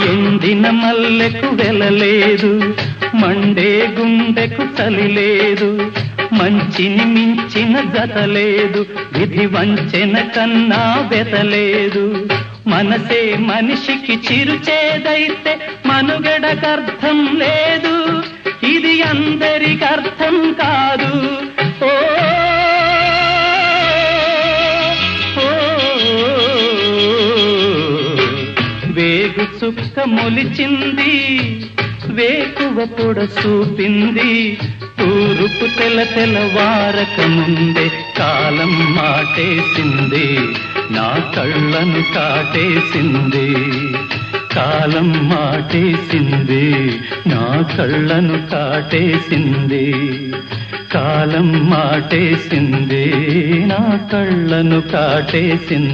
ఎండిన మల్లెకు వెలలేదు, మండే గుండెకు చలి లేదు, మంచిని మించిన జతలేదు, విధి వంచెన కన్నా వెతలేదు. మనసే మనిషికి చిరుచేదైతే మనుగడకర్థం లేదు, ఇది అందరికర్థం కాదు. ఓ వేగు చుక్క మొలిచింది, వేకువ పొడ చూపింది, తూరుపు తెలవారక ముందే కాలం మాటేసింది, నా కళ్ళను కాటేసింది. కాలం మాటేసింది, నా కళ్ళను కాటేసింది. కాలం మాటేసింది, నా కళ్ళను కాటేసింది.